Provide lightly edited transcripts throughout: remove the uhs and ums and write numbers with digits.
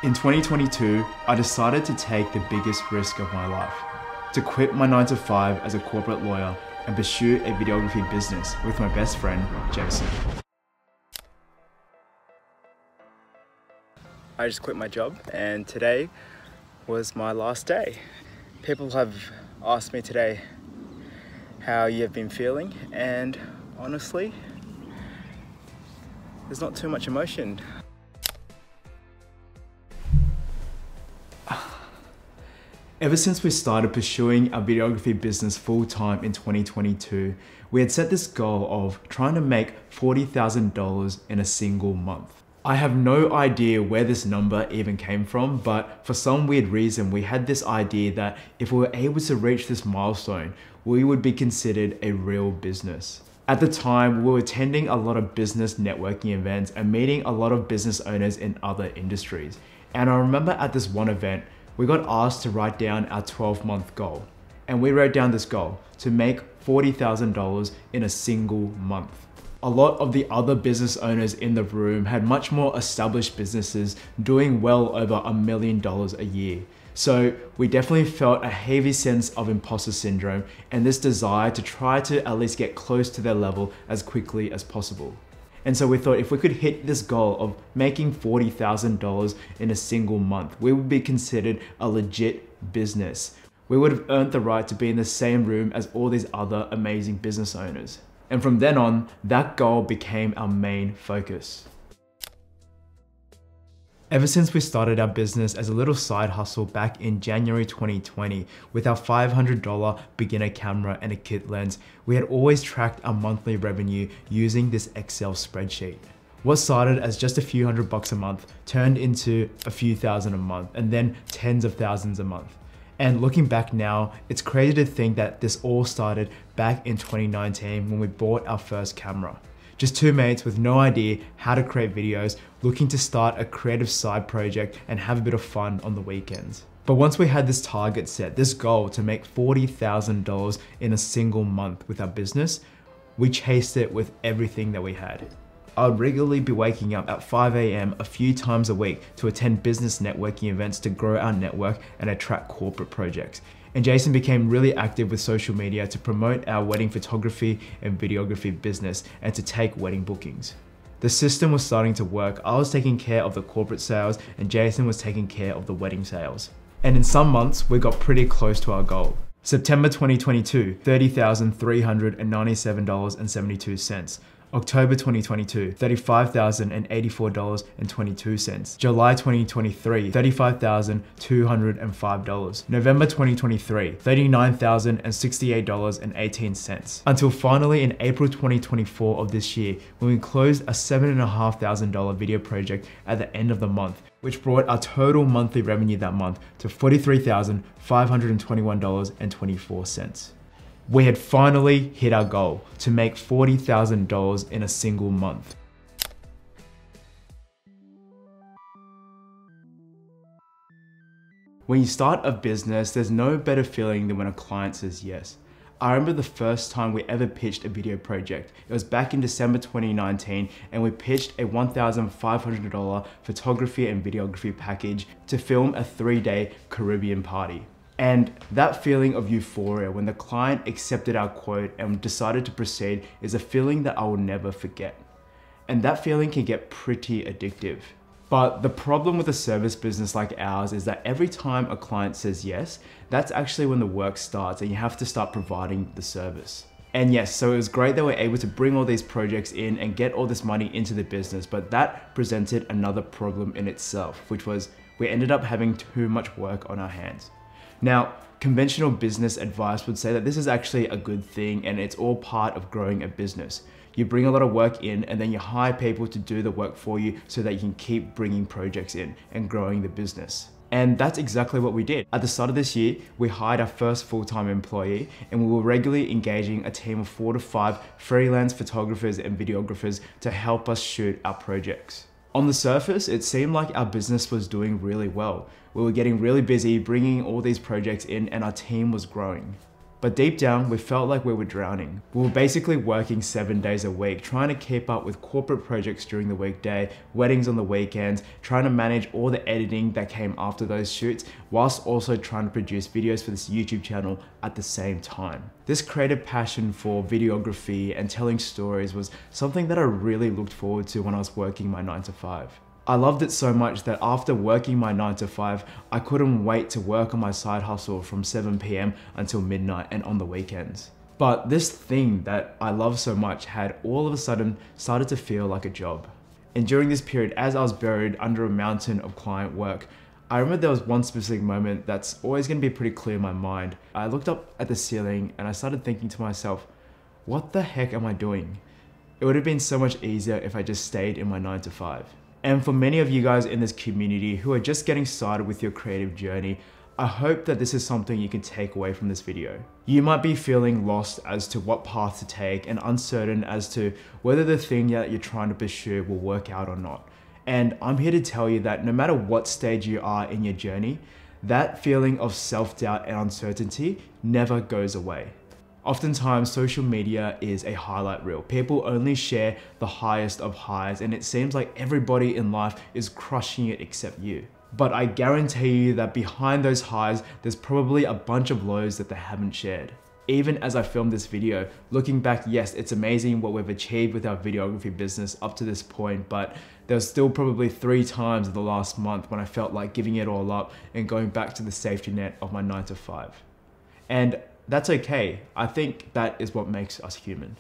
In 2022, I decided to take the biggest risk of my life, to quit my 9-to-5 as a corporate lawyer and pursue a videography business with my best friend, Jason. I just quit my job and today was my last day. People have asked me today how you've been feeling, and honestly, there's not too much emotion. Ever since we started pursuing our videography business full-time in 2022, we had set this goal of trying to make $40,000 in a single month. I have no idea where this number even came from, but for some weird reason, we had this idea that if we were able to reach this milestone, we would be considered a real business. At the time, we were attending a lot of business networking events and meeting a lot of business owners in other industries. And I remember at this one event, we got asked to write down our 12-month goal. And we wrote down this goal to make $40,000 in a single month. A lot of the other business owners in the room had much more established businesses doing well over $1 million a year. So we definitely felt a heavy sense of imposter syndrome and this desire to try to at least get close to their level as quickly as possible. And so we thought if we could hit this goal of making $40,000 in a single month, we would be considered a legit business. We would have earned the right to be in the same room as all these other amazing business owners. And from then on, that goal became our main focus. Ever since we started our business as a little side hustle back in January 2020 with our $500 beginner camera and a kit lens, we had always tracked our monthly revenue using this Excel spreadsheet. What started as just a few $100 a month turned into a few thousand a month and then tens of thousands a month. And looking back now, it's crazy to think that this all started back in 2019 when we bought our first camera. Just two mates with no idea how to create videos, looking to start a creative side project and have a bit of fun on the weekends. But once we had this target set, this goal to make $40,000 in a single month with our business, we chased it with everything that we had. I would regularly be waking up at 5 a.m. a few times a week to attend business networking events to grow our network and attract corporate projects. And Jason became really active with social media to promote our wedding photography and videography business and to take wedding bookings. The system was starting to work. I was taking care of the corporate sales and Jason was taking care of the wedding sales. And in some months, we got pretty close to our goal. September 2022, $30,397.72. October 2022, $35,084.22. July 2023, $35,205. November 2023, $39,068.18. Until finally in April 2024 of this year, when we closed a $7,500 video project at the end of the month, which brought our total monthly revenue that month to $43,521.24. We had finally hit our goal to make $40,000 in a single month. When you start a business, there's no better feeling than when a client says yes. I remember the first time we ever pitched a video project. It was back in December 2019 and we pitched a $1,500 photography and videography package to film a 3-day Caribbean party. And that feeling of euphoria when the client accepted our quote and decided to proceed is a feeling that I will never forget. And that feeling can get pretty addictive. But the problem with a service business like ours is that every time a client says yes, that's actually when the work starts and you have to start providing the service. And yes, so it was great that we're able to bring all these projects in and get all this money into the business, but that presented another problem in itself, which was we ended up having too much work on our hands. Now, conventional business advice would say that this is actually a good thing and it's all part of growing a business. You bring a lot of work in and then you hire people to do the work for you so that you can keep bringing projects in and growing the business. And that's exactly what we did. At the start of this year, we hired our first full-time employee and we were regularly engaging a team of 4 to 5 freelance photographers and videographers to help us shoot our projects. On the surface, it seemed like our business was doing really well. We were getting really busy, bringing all these projects in and our team was growing. But deep down, we felt like we were drowning. We were basically working 7 days a week, trying to keep up with corporate projects during the weekday, weddings on the weekends, trying to manage all the editing that came after those shoots, whilst also trying to produce videos for this YouTube channel at the same time. This creative passion for videography and telling stories was something that I really looked forward to when I was working my 9 to 5. I loved it so much that after working my 9 to 5, I couldn't wait to work on my side hustle from 7 PM until midnight and on the weekends. But this thing that I love so much had all of a sudden started to feel like a job. And during this period, as I was buried under a mountain of client work, I remember there was one specific moment that's always gonna be pretty clear in my mind. I looked up at the ceiling and I started thinking to myself, what the heck am I doing? It would have been so much easier if I just stayed in my 9 to 5. And for many of you guys in this community who are just getting started with your creative journey, I hope that this is something you can take away from this video. You might be feeling lost as to what path to take and uncertain as to whether the thing that you're trying to pursue will work out or not. And I'm here to tell you that no matter what stage you are in your journey, that feeling of self-doubt and uncertainty never goes away. Oftentimes, social media is a highlight reel. People only share the highest of highs, and it seems like everybody in life is crushing it except you. But I guarantee you that behind those highs, there's probably a bunch of lows that they haven't shared. Even as I filmed this video, looking back, yes, it's amazing what we've achieved with our videography business up to this point, but there's still probably 3 times in the last month when I felt like giving it all up and going back to the safety net of my 9 to 5. And that's okay. I think that is what makes us human.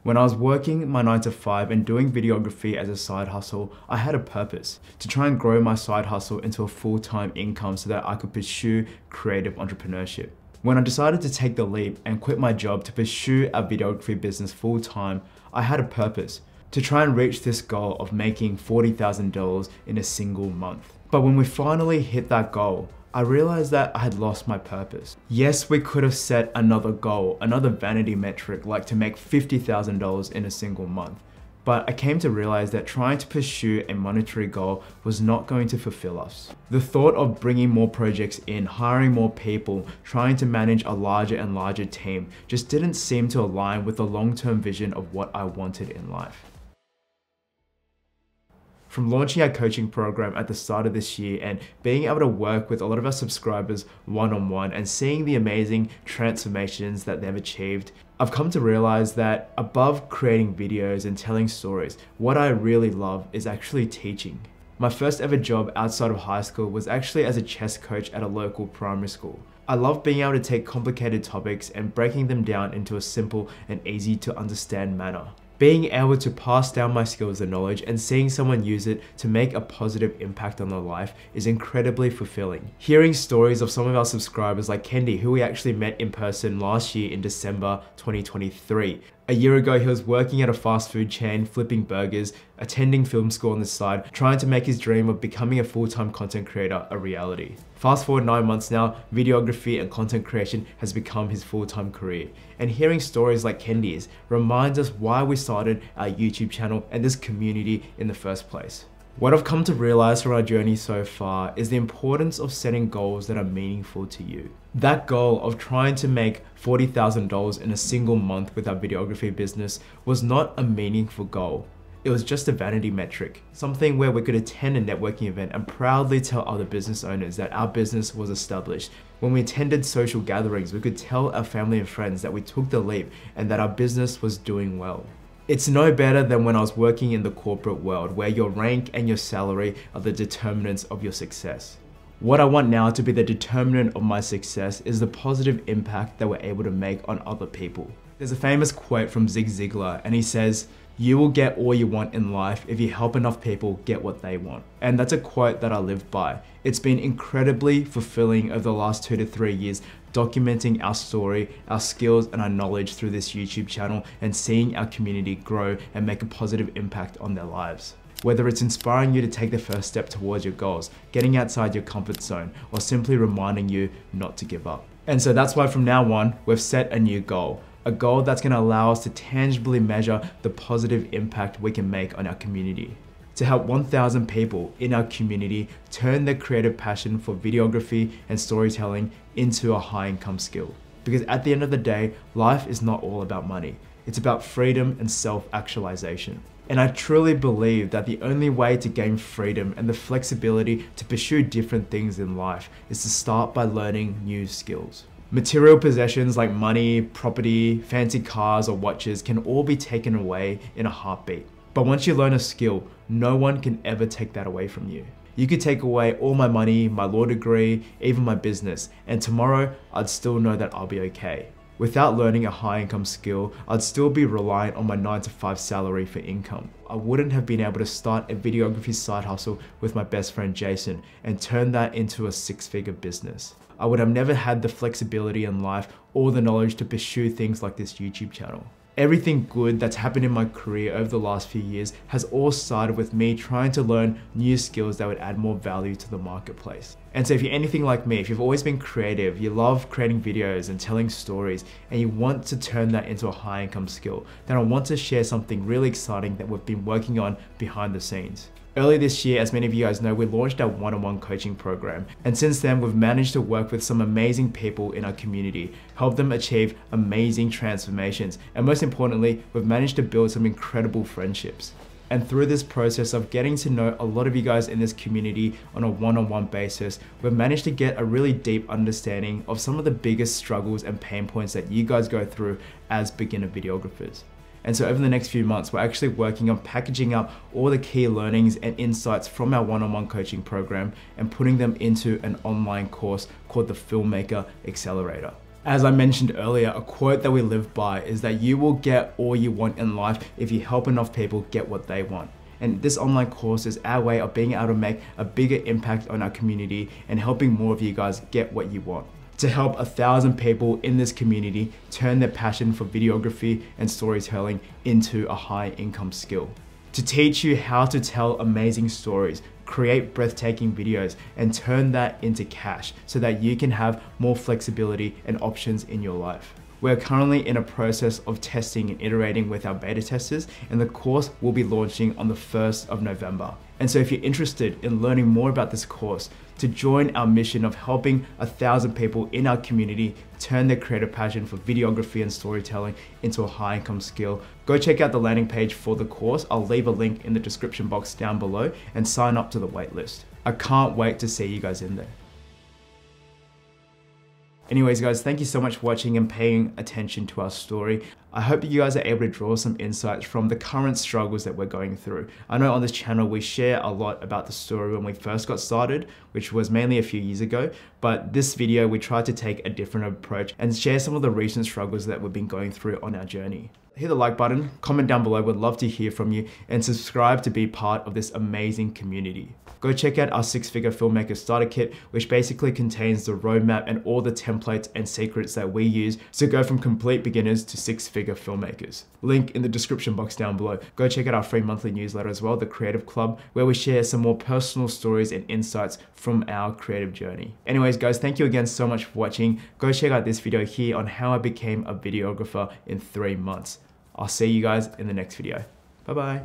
When I was working my 9 to 5 and doing videography as a side hustle, I had a purpose to try and grow my side hustle into a full-time income so that I could pursue creative entrepreneurship. When I decided to take the leap and quit my job to pursue a videography business full-time, I had a purpose to try and reach this goal of making $40,000 in a single month. But when we finally hit that goal, I realized that I had lost my purpose. Yes, we could have set another goal, another vanity metric, like to make $50,000 in a single month. But I came to realize that trying to pursue a monetary goal was not going to fulfill us. The thought of bringing more projects in, hiring more people, trying to manage a larger and larger team just didn't seem to align with the long-term vision of what I wanted in life. From launching our coaching program at the start of this year and being able to work with a lot of our subscribers one-on-one and seeing the amazing transformations that they've achieved, I've come to realize that above creating videos and telling stories, what I really love is actually teaching. My first ever job outside of high school was actually as a chess coach at a local primary school. I love being able to take complicated topics and breaking them down into a simple and easy to understand manner. Being able to pass down my skills and knowledge and seeing someone use it to make a positive impact on their life is incredibly fulfilling. Hearing stories of some of our subscribers like Kendi, who we actually met in person last year in December 2023. A year ago, he was working at a fast food chain, flipping burgers, attending film school on the side, trying to make his dream of becoming a full-time content creator a reality. Fast forward 9 months now, videography and content creation has become his full-time career. And hearing stories like Kendi's reminds us why we started our YouTube channel and this community in the first place. What I've come to realize from our journey so far is the importance of setting goals that are meaningful to you. That goal of trying to make $40,000 in a single month with our videography business was not a meaningful goal. It was just a vanity metric, something where we could attend a networking event and proudly tell other business owners that our business was established. When we attended social gatherings, we could tell our family and friends that we took the leap and that our business was doing well. It's no better than when I was working in the corporate world, where your rank and your salary are the determinants of your success. What I want now to be the determinant of my success is the positive impact that we're able to make on other people. There's a famous quote from Zig Ziglar, and he says, "You will get all you want in life if you help enough people get what they want." And that's a quote that I live by. It's been incredibly fulfilling over the last 2 to 3 years, documenting our story, our skills, and our knowledge through this YouTube channel and seeing our community grow and make a positive impact on their lives. Whether it's inspiring you to take the first step towards your goals, getting outside your comfort zone, or simply reminding you not to give up. And so that's why from now on, we've set a new goal. A goal that's going to allow us to tangibly measure the positive impact we can make on our community. to help 1,000 people in our community turn their creative passion for videography and storytelling into a high income skill. Because at the end of the day, life is not all about money. It's about freedom and self-actualization. And I truly believe that the only way to gain freedom and the flexibility to pursue different things in life is to start by learning new skills. Material possessions like money, property, fancy cars, or watches can all be taken away in a heartbeat. But once you learn a skill, no one can ever take that away from you. You could take away all my money, my law degree, even my business, and tomorrow I'd still know that I'll be okay. Without learning a high income skill, I'd still be reliant on my 9-to-5 salary for income. I wouldn't have been able to start a videography side hustle with my best friend Jason and turn that into a 6-figure business. I would have never had the flexibility in life or the knowledge to pursue things like this YouTube channel. Everything good that's happened in my career over the last few years has all started with me trying to learn new skills that would add more value to the marketplace. And so if you're anything like me, if you've always been creative, you love creating videos and telling stories, and you want to turn that into a high income skill, then I want to share something really exciting that we've been working on behind the scenes. Earlier this year, as many of you guys know, we launched our one-on-one coaching program. And since then, we've managed to work with some amazing people in our community, help them achieve amazing transformations. And most importantly, we've managed to build some incredible friendships. And through this process of getting to know a lot of you guys in this community on a one-on-one basis, we've managed to get a really deep understanding of some of the biggest struggles and pain points that you guys go through as beginner videographers. And so over the next few months, we're actually working on packaging up all the key learnings and insights from our one-on-one coaching program and putting them into an online course called the Filmmaker Accelerator. As I mentioned earlier, a quote that we live by is that you will get all you want in life if you help enough people get what they want. And this online course is our way of being able to make a bigger impact on our community and helping more of you guys get what you want. To help 1,000 people in this community turn their passion for videography and storytelling into a high income skill. To teach you how to tell amazing stories, create breathtaking videos, and turn that into cash so that you can have more flexibility and options in your life. We're currently in a process of testing and iterating with our beta testers, and the course will be launching on the 1st of November. And so if you're interested in learning more about this course, to join our mission of helping 1,000 people in our community turn their creative passion for videography and storytelling into a high income skill, go check out the landing page for the course. I'll leave a link in the description box down below and sign up to the waitlist. I can't wait to see you guys in there. Anyways guys, thank you so much for watching and paying attention to our story. I hope that you guys are able to draw some insights from the current struggles that we're going through. I know on this channel we share a lot about the story when we first got started, which was mainly a few years ago, but this video we tried to take a different approach and share some of the recent struggles that we've been going through on our journey. Hit the like button, comment down below, we'd love to hear from you, and subscribe to be part of this amazing community. Go check out our 6-figure filmmaker starter kit, which basically contains the roadmap and all the templates and secrets that we use to go from complete beginners to 6-figure filmmakers. Link in the description box down below. Go check out our free monthly newsletter as well, the Creative Club, where we share some more personal stories and insights from our creative journey. Anyways guys, thank you again so much for watching. Go check out this video here on how I became a videographer in 3 months. I'll see you guys in the next video. Bye bye.